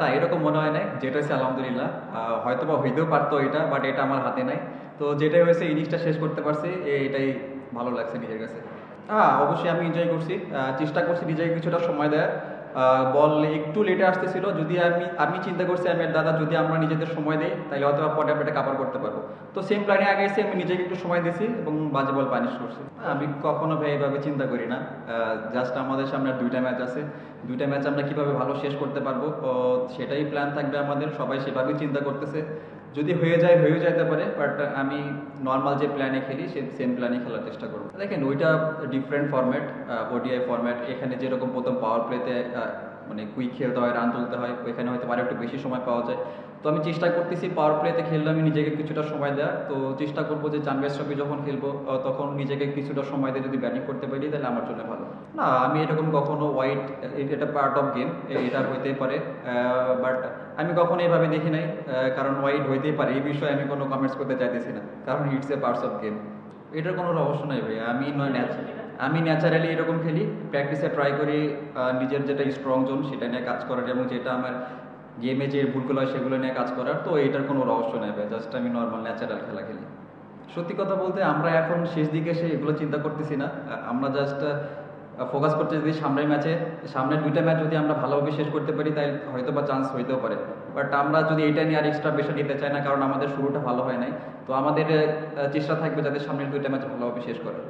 না, এরকম মনে হয় নাই। যেটা হইছে আলহামদুলিল্লাহ। হয়তোবা হইতেও পারতো এটা, বাট এটা আমার হাতে নাই। তো যেটাই হয়েছে ইনিংসটা শেষ করতে পারছি, এটাই ভালো লাগছে নিজের কাছে। অবশ্যই আমি এনজয় করছি। চেষ্টা করছি নিজেকে কিছুটা সময় দেওয়ার। বল একটু লেটে আসতেছিল, যদি আমি আমি চিন্তা করছি আমি আর দাদা যদি আমরা নিজেদের সময় দিই তাহলে হয়তো পরে আমরা এটা কাভার করতে পারবো। তো সেম প্ল্যানে আগাইছি, আমি নিজেকে একটু সময় দিয়েছি এবং বাজে বল পানিশ করছি। আমি কখনো ভাই এভাবে চিন্তা করি না। জাস্ট আমাদের সামনে আর দুইটা ম্যাচ আছে, দুইটা ম্যাচ আমরা কিভাবে ভালো শেষ করতে পারবো, সেটাই প্ল্যান থাকবে আমাদের। সবাই সেভাবেই চিন্তা করতেছে। যদি হয়ে যায় হয়েও যেতে পারে, বাট আমি নর্মাল যে প্ল্যানে খেলি সে সেম প্ল্যানে খেলার চেষ্টা করবো। দেখেন ওইটা ডিফারেন্ট ফরম্যাট, ওডিআই ফরম্যাট। এখানে যেরকম প্রথম পাওয়ার প্লেতে মানে কুইক খেলতে হয়, রান তুলতে হয়, ওইখানে হয়তো আরও একটু বেশি সময় পাওয়া যায়। তো আমি চেষ্টা করতেছি পাওয়ার প্লেতে খেললে আমি নিজেকে কিছুটা সময় দেওয়ার। তো চেষ্টা করবো যে চানভেজ ট্রফি যখন খেলবো তখন নিজেকে কিছুটা সময় দিয়ে যদি ব্যাটিং করতে পারি তাহলে আমার জন্য ভালো। না, আমি এরকম কখনো ওয়াইড, এটা পার্ট অফ গেম, এটা হইতেই পারে, বাট আমি কখনো এভাবে দেখি নাই। কারণ ওয়াইড হইতেই পারে এই বিষয়ে আমি কোনো কমেন্টস করতে চাইতেছি না, কারণ it's a parts of game. এটার কোনো রহস্য নাই ভাই। আমি ন্যাচারালি এরকম খেলি, প্র্যাকটিসে ট্রাই করি নিজের যেটা স্ট্রং জোন সেটা নিয়ে কাজ করার, এবং যেটা আমার গেমে যে ভুলগুলো হয় সেগুলো নিয়ে কাজ করার। তো এটার কোনো রহস্য নেই ভাই, জাস্ট আমি নর্মাল ন্যাচারাল খেলা খেলি। সত্যি কথা বলতে আমরা এখন শেষ দিকে এসে এগুলো চিন্তা করতেছি না। আমরা জাস্ট ফোকাস করতে যদি সামনের ম্যাচে, সামনের দুইটা ম্যাচ যদি আমরা ভালোভাবে শেষ করতে পারি তাই হয়তো বা চান্স হইতেও পারে। বাট আমরা যদি এটা নিয়ে আর এক্সট্রা প্রেশার নিতে চাই না, কারণ আমাদের শুরুটা ভালো হয় নাই। তো আমাদের চেষ্টা থাকবে যাতে সামনের দুইটা ম্যাচ ভালোভাবে শেষ করার।